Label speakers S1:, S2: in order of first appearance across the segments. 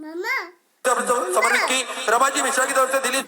S1: समर्पित की रमाजी मिश्रा की तरफ से दिल्ली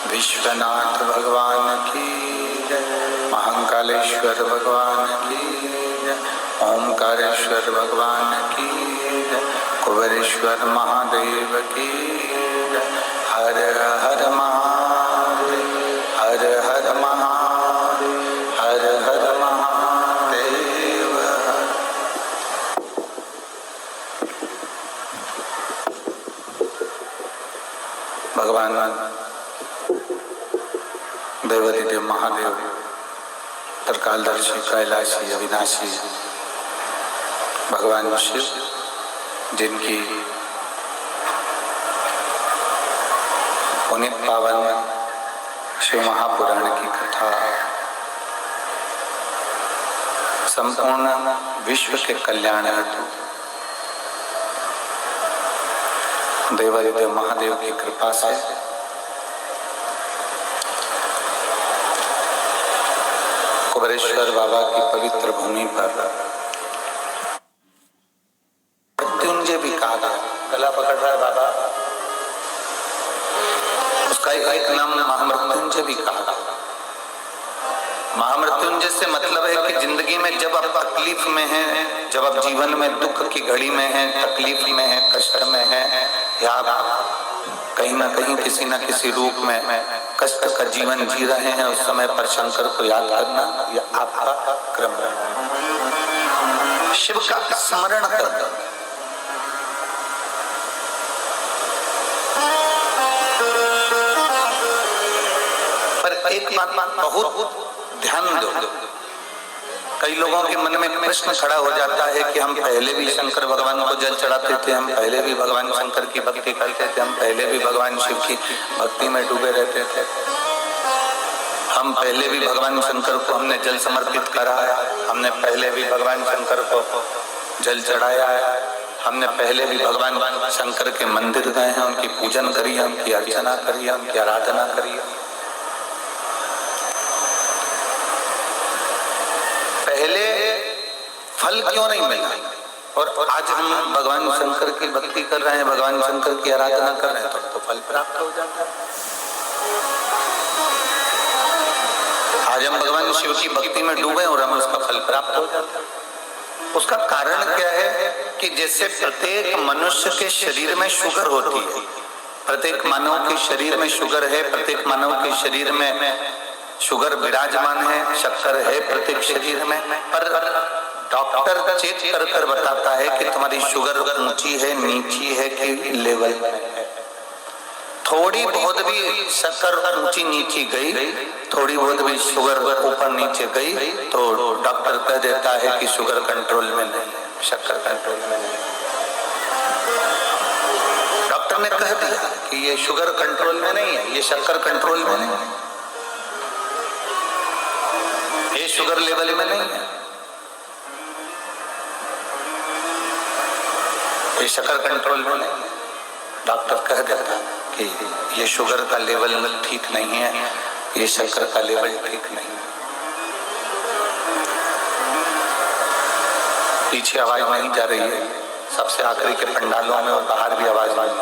S2: विश्वनाथ भगवान की जय, महाकालेश्वर भगवान की जय, ओमकारेश्वर भगवान की जय, कुबेरेश्वर महादेव की जय। हर हर महादेव, हर हर महादेव, हर हर महादेव। भगवान देवादिदेव महादेव त्रिकालदर्शी कैलाशी अविनाशी भगवान शिव, जिनकी पुनीत पावन शिव महापुराण की कथा संपूर्ण विश्व के कल्याण हेतु देवादिदेव महादेव की कृपा से कुबेरेश्वर बाबा की पवित्र भूमि पर मृत्युंजय भी कहा गया। गला पकड़ रहा है बाबा, उसका एक नाम महामृत्युंजय भी कहा गया। महामृत्युंजय से मतलब है कि जिंदगी में जब आप तकलीफ में हैं, जब आप जीवन में दुख की घड़ी में हैं, तकलीफ में हैं, कष्ट में हैं, या आप कहीं ना कहीं किसी न किसी रूप में कष्ट का जीवन जी रहे हैं, उस समय पर शंकर को याद करना यह आपका क्रम है। शिव का स्मरण करना। पर एक बात बहुत ध्यान दो, कई लोगों के मन में प्रश्न खड़ा हो जाता है कि हम पहले भी शंकर भगवान को जल चढ़ाते थे, हम पहले भी भगवान शंकर की भक्ति करते थे, हम पहले भी भगवान शिव की भक्ति में डूबे रहते थे, हम पहले भी भगवान शंकर को हमने जल समर्पित करा है, हमने पहले भी भगवान शंकर को जल चढ़ाया है, हमने पहले भी भगवान शंकर के मंदिर गए हैं, उनकी पूजन करी है, उनकी अर्चना करी है, उनकी आराधना करी है। पहले फल क्यों नहीं मिला और आज हम भगवान शंकर की भक्ति कर रहे हैं, भगवान शंकर की आराधना कर रहे हैं, तो फल प्राप्त हो जाता है। आज हम भगवान शिव की भक्ति में डूबे और हम उसका फल प्राप्त हो जाता है। उसका कारण क्या है कि जैसे प्रत्येक मनुष्य के शरीर में शुगर होती है, प्रत्येक मानव के शरीर में शुगर है, प्रत्येक मानव के शरीर में शुगर विराजमान है, शक्कर है प्रत्येक शरीर में, पर डॉक्टर चेक कर कर बताता है कि तुम्हारी शुगर ऊंची है, नीची है कि लेवल में है। थोड़ी बहुत भी शक्कर ऊंची नीची गई, थोड़ी बहुत भी शुगर ऊपर नीचे गई तो डॉक्टर कह देता है कि शुगर कंट्रोल में नहीं है, शक्कर कंट्रोल में नहीं। डॉक्टर ने कह दिया कि ये शुगर कंट्रोल में नहीं है, ये शक्कर कंट्रोल में नहीं है, ये शुगर लेवल में नहीं है, ये शक्कर कंट्रोल में नहीं। डॉक्टर कह देता कि ये शुगर का लेवल ठीक नहीं है, ये शक्कर का लेवल ठीक नहीं है। पीछे आवाज नहीं जा रही है, सबसे आखिरी के पंडालों में और बाहर भी आवाज नहीं।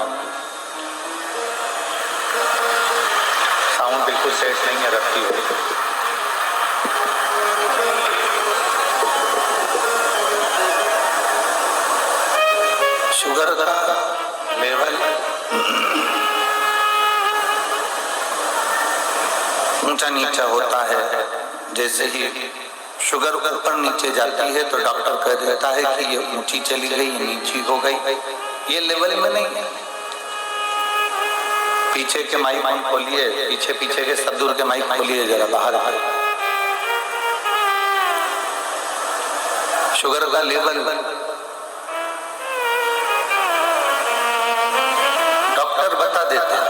S2: सेट नहीं है, रखी हो। शुगर का लेवल ऊंचा नीचा होता है। जैसे ही शुगर ऊपर नीचे जाती है तो डॉक्टर कह देता है कि ये ऊंची चली गई, ये नीची हो गई। ये लेवल में नहीं है। पीछे के माइक खोलिए, पीछे के सब दूर के माइक खोलिए जरा बाहर। शुगर का लेवल डॉक्टर बता देते हैं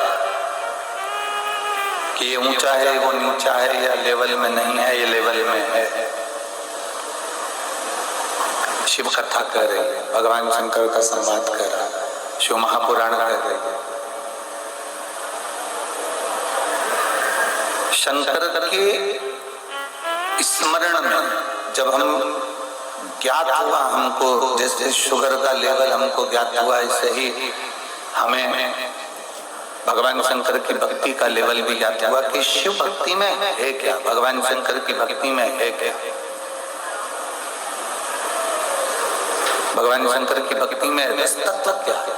S2: कि ये ऊंचा है, वो नीचा है, या लेवल में नहीं है, ये लेवल में है। शिव कथा कर रही है, भगवान शंकर का संवाद कर रहा है, शिव महापुराण कर रही है। शंकर के स्मरण में जब हम ज्ञात हुआ, हमको जैसे शुगर का लेवल हमको ज्ञात हुआ, ऐसे ही हमें भगवान शंकर की भक्ति का लेवल भी ज्ञात हुआ कि शिव भक्ति में है क्या, भगवान शंकर की भक्ति में है क्या, भगवान शंकर की भक्ति में रस तत्व क्या है।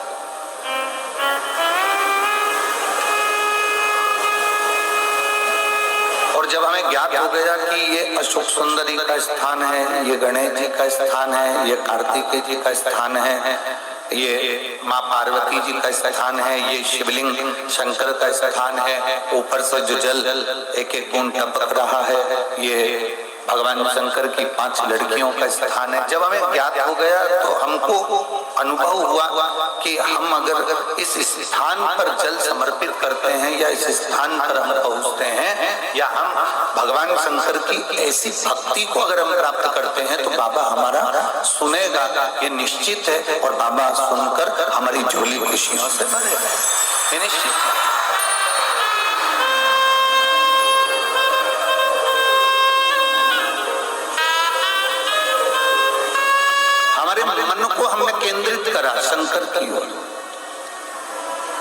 S2: और जब हमें ज्ञात हो गया कि ये अशोक सुंदरी का स्थान है, ये गणेश जी का स्थान है, ये कार्तिकेय जी का स्थान है, ये माँ पार्वती जी का स्थान है, ये शिवलिंग शंकर का स्थान है, ऊपर से जो जल एक एक बूंद टपक रहा है, ये भगवान शंकर की 5 लड़कियों का स्थान है। जब हमें ज्ञात हो गया तो हमको अनुभव हुआ कि हम अगर इस स्थान पर जल समर्पित करते हैं या इस स्थान पर हम पहुंचते हैं या हम भगवान शंकर की ऐसी भक्ति को अगर हम प्राप्त करते हैं तो बाबा हमारा सुनेगा, ये निश्चित है। और बाबा सुनकर हमारी झोली खुशियों से भरेगा, ये निश्चित है। हमारे मन को हमने केंद्रित करा शंकर की ओर,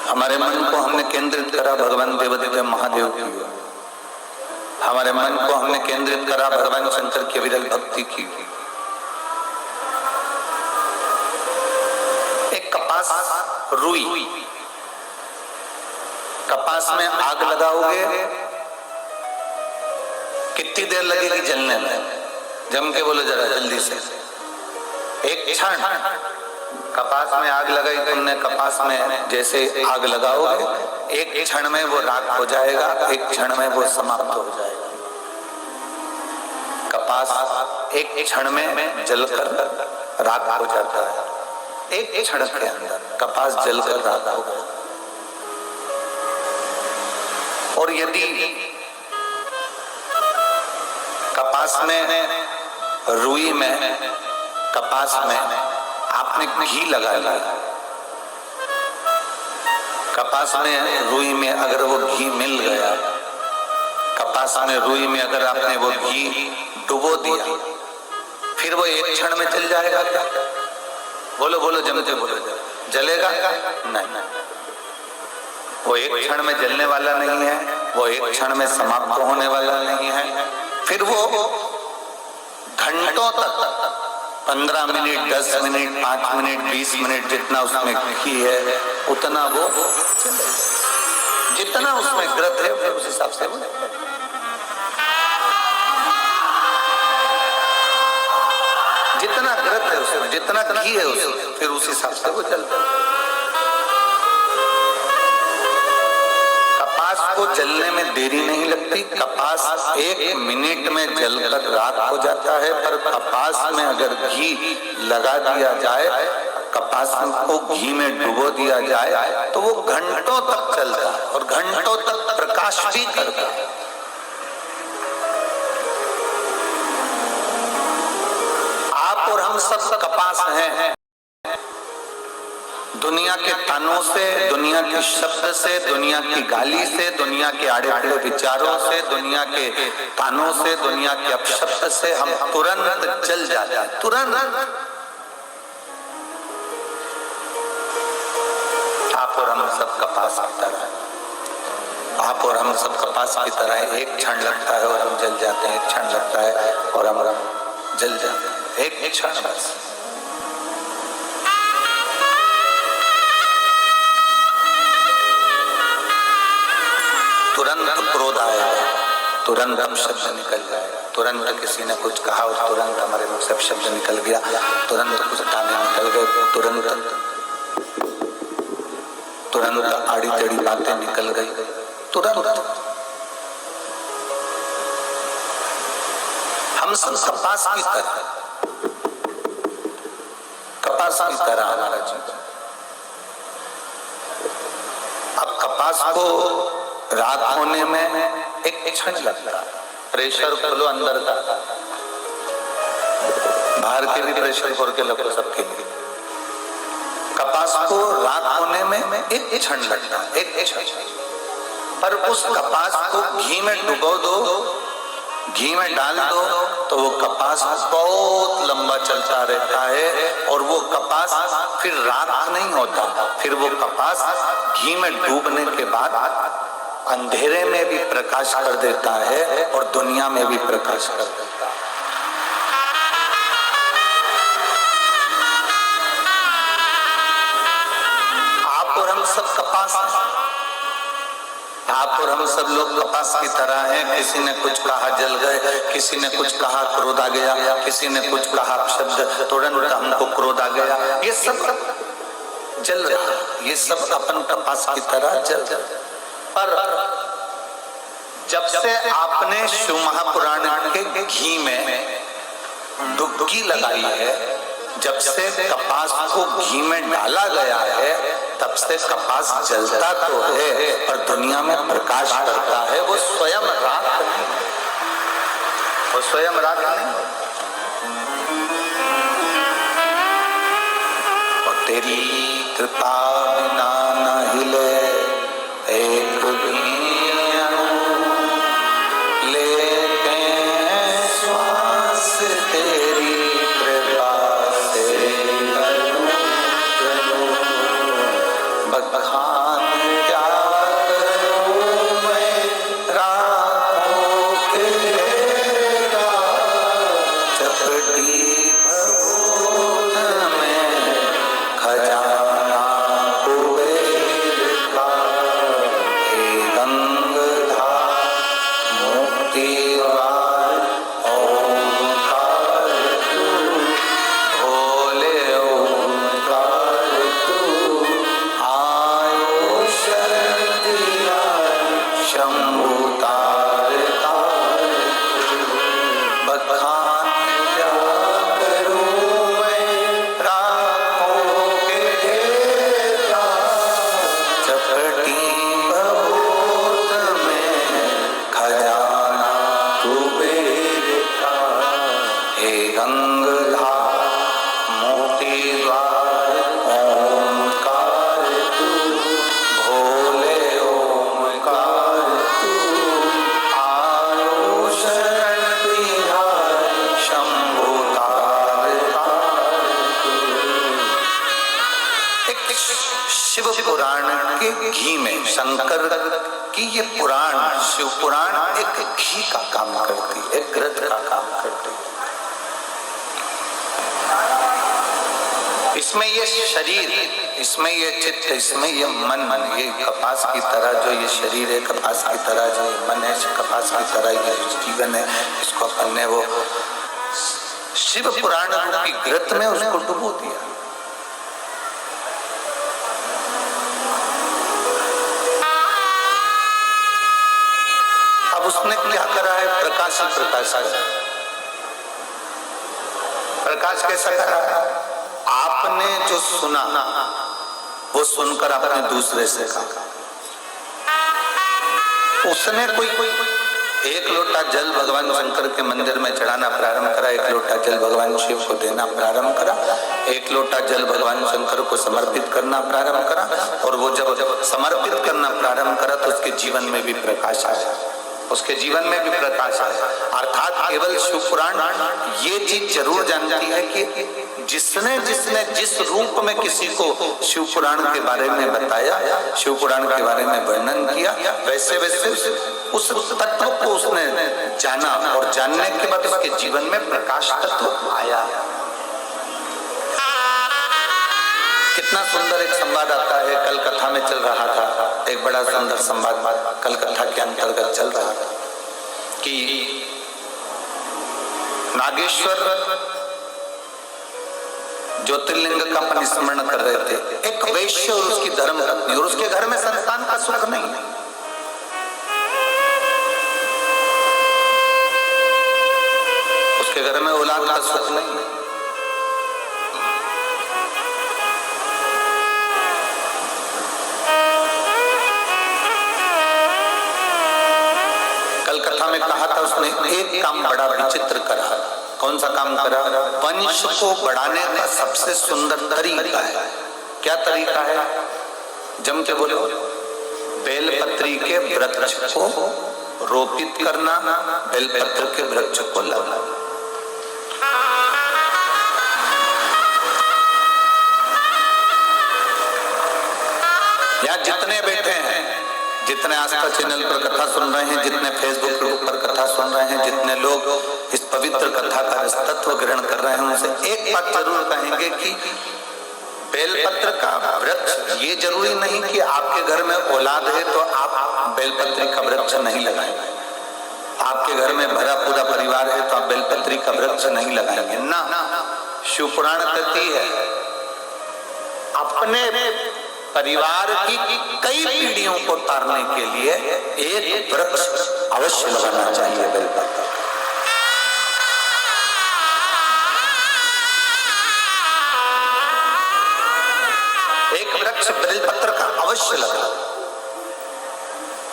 S2: हमारे मन को हमने केंद्रित करा भगवान देवदेव महादेव की ओर, हमारे मन को हमने केंद्रित करा भगवान शंकर की विरल भक्ति की। एक कपास रुई, कपास में आग लगाओगे कितनी देर लगेगी जलने में? जम के बोलो जरा जल्दी से। एक क्षण कपास में आग लगाई तुमने, कपास में जैसे आग लगाओगे एक क्षण में वो राख हो जाएगा, एक क्षण में वो समाप्त हो जाएगा। कपास एक क्षण में जलकर राख हो जाता है, एक क्षण के अंदर कपास जलकर राख हो गया। और यदि कपास में, रुई में, कपास में आपने घी लगा लिया, कपास में रुई में अगर वो घी मिल गया, कपास में रुई में अगर आपने वो घी डुबो दिया, फिर वो एक क्षण में जल जाएगा क्या? बोलो बोलो जमते बोलो, जलेगा? नहीं, वो एक क्षण में जलने वाला नहीं है, वो एक क्षण में समाप्त होने वाला नहीं है। फिर वो घंटों तक 15 मिनट, 10 मिनट, 5 मिनट, 20 मिनट, जितना उसमें घी है उतना वो, जितना उसमें ग्रत है उस हिसाब से वो, जितना ग्रत है उसमें, जितना घी है उसमें, फिर उस हिसाब से वो जलता है। कपास को जलने में देरी नहीं लगती, कपास 1 मिनट में जलकर राख हो जाता है। पर कपास में अगर घी लगा दिया जाए, कपास को घी में डुबो दिया जाए तो वो घंटों तक चलता है और घंटों तक प्रकाश भी करता है। आप और हम सब कपास हैं, दुनिया के तानों से, दुनिया के शब्द से, दुनिया की गाली से, दुनिया के आड़े आड़े विचारों से, दुनिया के तानों से, दुनिया के अपशब्द से हम तुरंत जल जाते हैं, तुरंत। आप और हम सब कपास की तरह, आप और हम सब कपास की तरह, एक क्षण लगता है और हम जल जाते हैं, एक क्षण लगता है और हम जल जाते हैं, एक क्षण बस। तुरंत क्रोध आया, तुरंत हम शब्द निकल जाए, तुरंत किसी ने कुछ कहा और तुरंत हमारे मुख से शब्द निकल गया, तुरंत कुछ ताने निकल गए, तुरंत आड़ी टेढ़ी बातें निकल गई, तुरंत। हम सब कपास की तरह, कपास की तरह हमारा जीवन। अब कपास को रात होने में एक क्षण लगता है। प्रेशर खोलो अंदर का, बाहर के भी प्रेशर खोल के लगो सबके लिए। कपास को रात होने में एक क्षण लगता है, एक क्षण। पर उस कपास को घी में डुबो दो, घी में डाल दो, तो वो कपास बहुत लंबा चलता रहता है और वो कपास फिर रात नहीं होता, फिर वो कपास घी में डूबने के बाद अंधेरे में भी प्रकाश कर देता है और दुनिया में भी प्रकाश कर देता है। आप और हम सब कपास हैं, आप और हम सब लोग कपास की तरह हैं। किसी ने कुछ कहा जल गए, किसी ने कुछ कहा क्रोध आ गया, किसी ने कुछ कहा शब्द तुरंत हमको क्रोध आ गया। ये सब जल रहा, ये सब अपन कपास की तरह जल रहा। पर जब से आपने शिव महापुराण के घी में डुबकी लगाई है, जब से कपास को घी में डाला गया है, तब से कपास जलता तो है पर दुनिया में प्रकाश करता है। वो स्वयं रात नहीं, वो स्वयं रात नहीं। और तेरी कृपा बिना न हिले एक भी लेके श्वास तेरी कृपा से बखान क्या करूं मैं राहों के चपटी भभूत में खजाना कुबेर का, हे गंगाधर मुक्तिवार ओंकार तू, भोले ओंकार तू, आयो शक्तिया शंभु तार तार तू। बखान क्या करूं मैं राहों के देवता, चपटी भभूत में खजाना कुबेर का, हे गंगाधर मोतीद्वार ओंकार तू, भोले ओंकार तू, आयो शरण तिहार शंभु तार तार तू। शिव पुराण के घी में शंकर की ये पुराण, शिव पुराण एक घी का काम करती है, एक घृत का काम करती है। इसमें ये शरीर, इसमें ये चित्त, इसमें ये मन, ये कपास की तरह जो ये शरीर है, कपास की तरह जो ये मन है, कपास की तरह ये जीवन है, इसको अपन ने वो शिव पुराण की घृत में उसको डुबो दिया। अब उसने क्या करा है? प्रकाश ही प्रकाश है। प्रकाश कैसा करा है? आपने जो सुना वो सुनकर आपने दूसरे से कहा। उसने कोई एक लोटा जल भगवान शंकर के मंदिर में चढ़ाना प्रारंभ करा, एक लोटा जल भगवान शिव को देना प्रारंभ करा, एक लोटा जल भगवान शंकर को समर्पित करना प्रारंभ करा, और वो जब समर्पित करना प्रारंभ करा तो उसके जीवन में भी प्रकाश आया, उसके जीवन में भी प्रकाश आया। अर्थात केवल शिव पुराण ये चीज जरूर जानती है कि जिसने जिसने जिस रूप में किसी को शिव पुराण के बारे में बताया, शिव पुराण के बारे में वर्णन किया, वैसे वैसे उस तत्व को उसने जाना और जानने के बाद उसके जीवन में प्रकाश तत्व आया। कितना सुंदर एक संवाद आता है, कल कथा में चल रहा था, एक बड़ा सुंदर संवाद कल कथा के अंतर्गत चल रहा था कि नागेश्वर ज्योतिर्लिंग का अपन स्मरण कर रहे थे। एक वैश्य और उसकी धर्म पत्नी, और उसके घर में संतान का सुख नहीं, उसके घर में औलाद का सुख नहीं। कल कथा में कहा था उसने एक काम बड़ा विचित्र करा। कौन सा काम करा? वंश को बढ़ाने का सबसे सुंदर तरीका है। क्या तरीका है? जम के बोलो। बेलपत्री के वृक्ष को रोपित करना, बेलपत्र के वृक्ष को लगाना। यहाँ जितने बैठे हैं, जितने आस्था चैनल पर कथा सुन रहे हैं, जितने फेसबुक पर कथा सुन रहे हैं, जितने लोग इस पवित्र कथा का तत्व ग्रहण कर रहे हैं, उनसे एक बात जरूर कहेंगे कि बेलपत्र का वृक्ष, ये जरूरी नहीं कि आपके घर में औलाद है तो आप बेलपत्री का वृक्ष नहीं लगाएंगे। आपके घर में भरा पूरा परिवार है तो आप बेलपत्री का वृक्ष नहीं लगाएंगे ना। शिव पुराण कहती है अपने परिवार की कई पीढ़ियों को तारने के लिए एक वृक्ष अवश्य लगाना चाहिए, बेलपत्र। एक वृक्ष बेलपत्र का अवश्य लगा,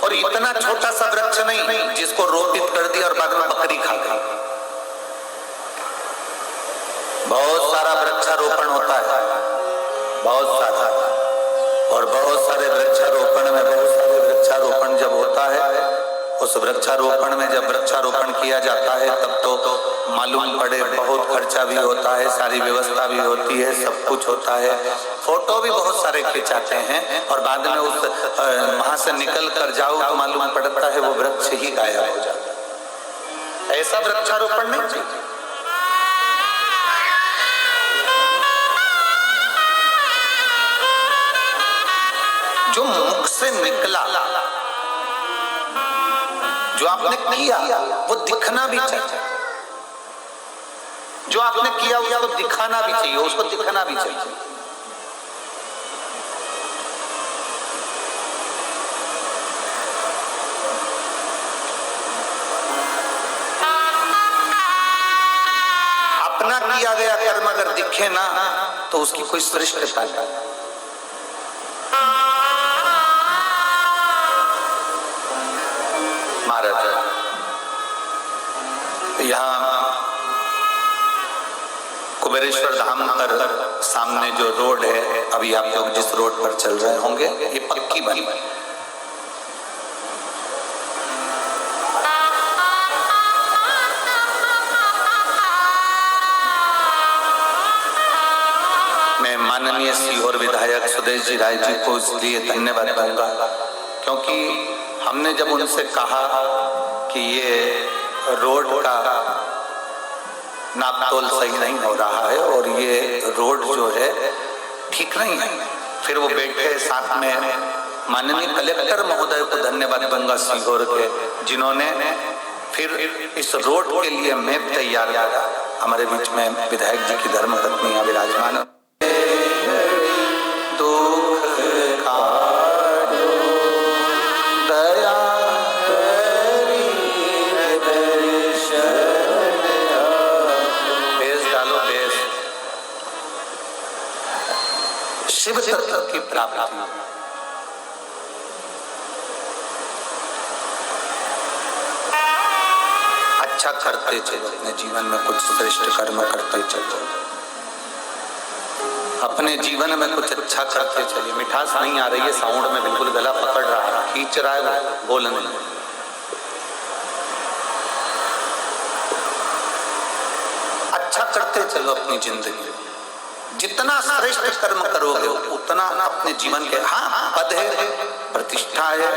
S2: और इतना छोटा सा वृक्ष नहीं जिसको रोपित कर दिया और बाद में बकरी खा गई। बहुत सारा वृक्षारोपण होता है, बहुत सारा, और बहुत सारे वृक्षारोपण में, बहुत सारे वृक्षारोपण जब होता है, उस वृक्षारोपण में जब वृक्षारोपण किया जाता है तब तो मालूम पड़े बहुत खर्चा भी होता है, सारी व्यवस्था भी होती है, सब कुछ होता है, फोटो भी बहुत सारे खिंचाते हैं, और बाद में उस वहां से निकल कर जाओ तो मालूम पड़ता है वो वृक्ष ही गायब हो जाता है। ऐसा वृक्षारोपण नहीं चाहिए। जो मुख से निकला, जो आपने किया, वो दिखना भी चाहिए। जो आपने किया उसको दिखाना भी चाहिए, उसको दिखना भी चाहिए। अपना किया गया कर्म अगर दिखे ना तो उसकी कोई श्रेष्ठता नहीं। महाराज यहाँ कुबेरेश्वर धाम पर सामने जो रोड है, अभी आप लोग जिस रोड पर चल रहे होंगे, ये पक्की बनी। मैं माननीय सीहोर विधायक सुदेश जी राय जी को इसलिए धन्यवाद दूंगा क्योंकि हमने जब उनसे कहा कि ये रोड का नापतोल सही नहीं हो रहा है और ये रोड जो है ठीक नहीं है, फिर वो बैठे साथ में माननीय कलेक्टर महोदय को धन्यवाद दूंगा सीहोर के, जिन्होंने फिर इस रोड के लिए मैप तैयार किया। हमारे बीच में विधायक जी की धर्मपत्नी यहाँ विराजमान। शिव तत्व की प्राप्ति, अच्छा करते चलो, अपने जीवन में कुछ श्रेष्ठ कर्म करते चलो, अपने जीवन में कुछ अच्छा करते चलिए। मिठास नहीं आ रही है साउंड में, बिल्कुल गला पकड़ रहा है, खींच रहा है वो बोलने में। अच्छा करते चलो अपनी जिंदगी। जितना श्रेष्ठ कर्म करोगे उतना अपने जीवन के, हाँ पद है, प्रतिष्ठा है,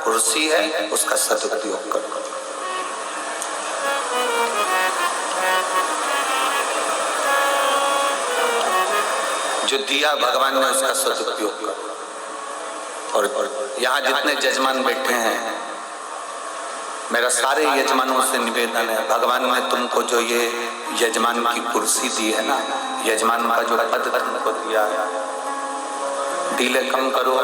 S2: कुर्सी है, उसका सदुपयोग करो। जो दिया भगवान ने उसका सदुपयोग करो। और यहाँ जितने यजमान बैठे हैं, मेरा सारे यजमानों से निवेदन है, भगवान ने तुमको जो ये यजमान की कुर्सी दी है ना, यजमान का जो पद तुमको दिया है, डीले कम करो।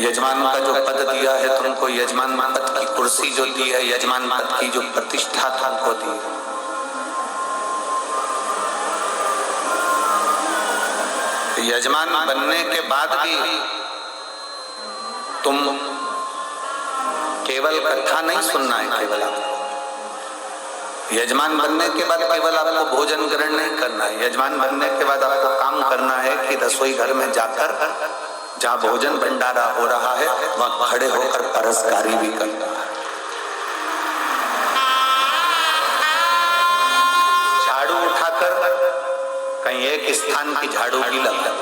S2: यजमान का जो पद दिया है तुमको, यजमान पद की कुर्सी जो दी है, यजमान पद की जो प्रतिष्ठा तुमको दी है, यजमान बनने के बाद भी तुम केवल कथा नहीं सुनना है, केवल आपको यजमान बनने के बाद केवल आपको भोजन ग्रहण नहीं करना है। यजमान बनने के बाद आपको काम करना है कि रसोई घर में जाकर जहाँ भोजन भंडारा हो रहा है वहां खड़े होकर परसकारी भी करना है। झाड़ू उठाकर कहीं एक स्थान की झाड़ू भी लगा,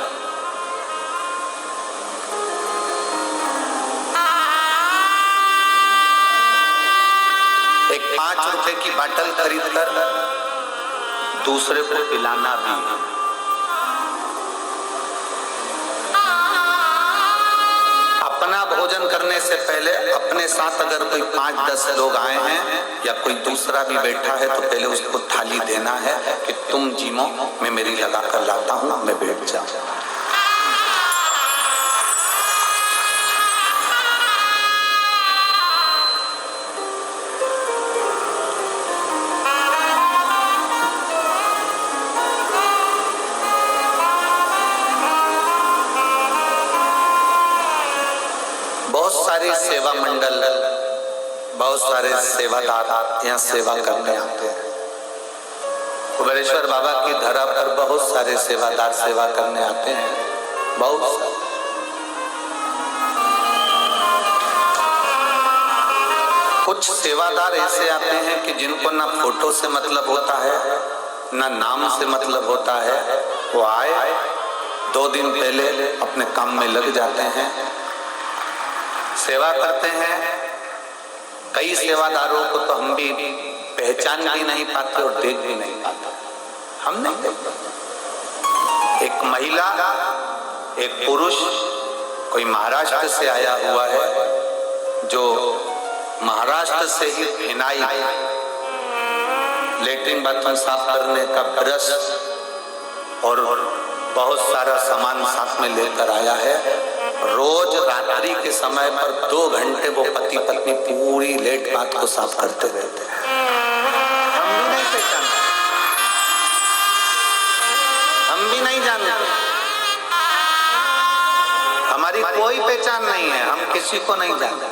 S2: एक 5 रुपए की बाटल खरीदकर दूसरे को पिलाना भी। अपना भोजन करने से पहले अपने साथ अगर कोई 5-10 लोग आए हैं या कोई दूसरा भी बैठा है तो पहले उसको थाली देना है कि तुम जीमो, मैं मेरी लगा कर लाता हूं, मैं बैठ जाऊं। बहुत सारे सेवा मंडल, बहुत सारे सेवादार यहाँ सेवा करने आते हैं। कुबेरेश्वर बाबा की धरा पर बहुत सारे सेवादार सेवा करने आते हैं, बहुत सारे। कुछ सेवादार ऐसे आते हैं कि जिनको ना फोटो से मतलब होता है, ना नाम से मतलब होता है। वो आए 2 दिन पहले अपने काम में लग जाते हैं, सेवा करते हैं। कई सेवादारों को तो हम भी पहचान भी नहीं पाते और देख भी नहीं पाते, हम नहीं देखते। एक महिला, एक पुरुष, कोई महाराष्ट्र से आया हुआ है, जो महाराष्ट्र से ही फिनाइल, लेटरिन बाथरूम साफ करने का ब्रश और बहुत सारा सामान साथ में लेकर आया है। रोज रात्रि के समय पर 2 घंटे वो पति पत्नी पूरी लेट बात को साफ करते रहते हैं। हम भी नहीं पहचानते, हम भी नहीं जानते, हमारी कोई पहचान नहीं है, हम किसी को नहीं जानते।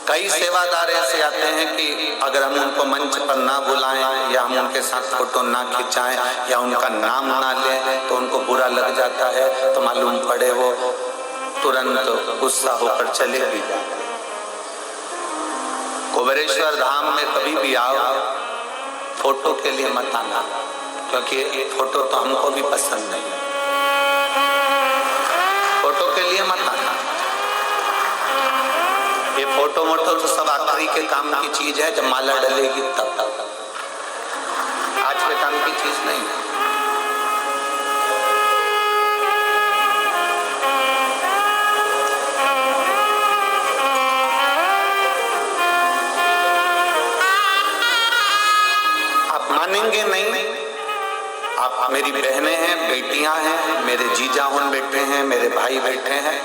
S2: कई सेवादार ऐसे आते हैं कि अगर हम उनको मंच पर ना बुलाएं या हम उनके साथ फोटो ना खिंचाएं या उनका नाम ना लें तो उनको बुरा लग जाता है, तो मालूम पड़े वो तुरंत गुस्सा होकर चले भी जाते। कुबेरेश्वर धाम में कभी भी आओ, फोटो के लिए मत आना, क्योंकि फोटो तो हमको भी पसंद नहीं। फोटो के लिए मत आना, ये फोटो मोटो तो सब आखिरी के काम की चीज है, जब माला डलेगी तब तक, आज के काम की चीज नहीं है। आप मानेंगे नहीं, आप मेरी बहनें हैं, बेटियां हैं, मेरे जीजा उन बैठे हैं, मेरे भाई बैठे हैं,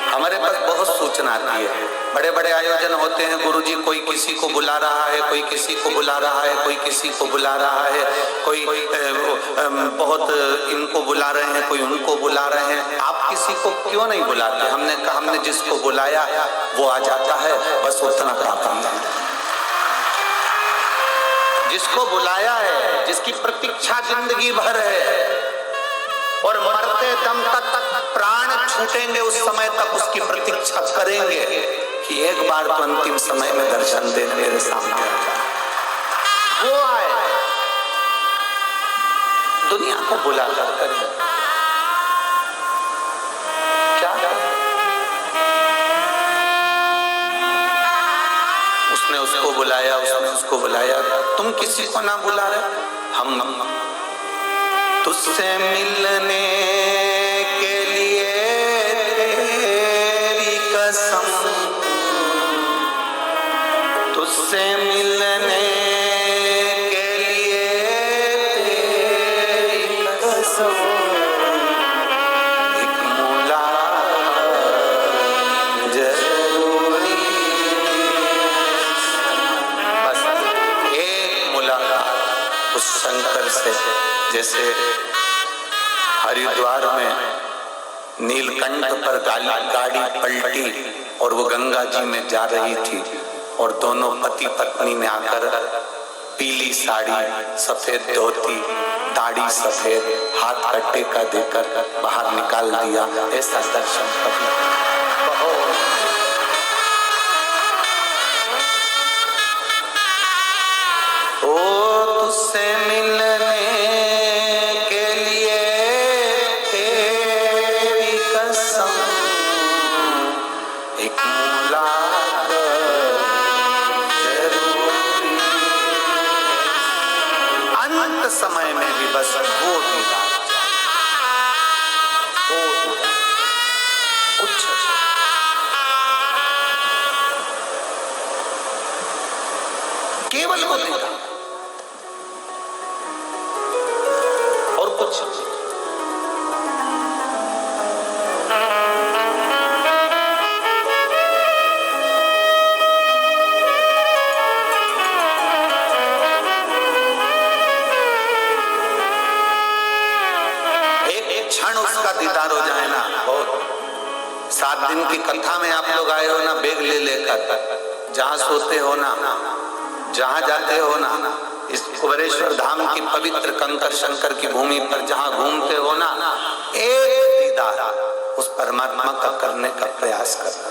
S2: हमारे पास बहुत सूचना आती है। बड़े बड़े आयोजन होते हैं, गुरुजी कोई किसी को बुला रहा है, कोई किसी को बुला रहा है, कोई किसी को बुला रहा है, कोई बहुत इनको बुला रहे हैं, कोई उनको बुला रहे हैं। आप किसी को क्यों नहीं बुलाते? हमने कहा हमने जिसको बुलाया वो आ जाता है, बस उतना काफी है। जिसको बुलाया है, जिसकी प्रतीक्षा जिंदगी भर है और मरते दम तक प्राण छूटेंगे उस समय तक उसकी प्रतीक्षा करेंगे कि एक बार तो अंतिम समय में दर्शन दे मेरे सामने, वो आए। दुनिया को बुला कर करें क्या? उसने उसको बुलाया, उसने उसको बुलाया, तुम किसी को ना बुला रहे। हम तुझसे मिलने के लिए तेरी कसम, तुझसे मिलने के लिए तेरी कसम, एक मुलाकात जरूरी, बस एक मुलाकात उस शंकर से। जैसे हरिद्वार में नीलकंठ पर गाड़ी पलटी और वो गंगा जी में जा रही थी और दोनों पति पत्नी ने आकर पीली साड़ी, सफेद धोती, दाढ़ी सफेद, हाथ का टेका देकर बाहर निकाल दिया। ऐसा दर्शन कभी तुझसे मिलने के लिए तेरी कसम, एक मुलाकात जरूरी, अंत समय में भी बस वो दीदार उच्च केवल वो दीदार और कुछ। एक क्षण उसका दीदार हो जाए ना, बहुत। 7 दिन की कथा में आप लोग आए हो ना, बेग ले लेकर, जहां सोते हो ना, जहां जाते हो ना, इस कुबेरेश्वर धाम की पवित्र कंकर शंकर की भूमि पर जहां घूमते हो ना, एक दीदार उस परमात्मा का करने का प्रयास करना।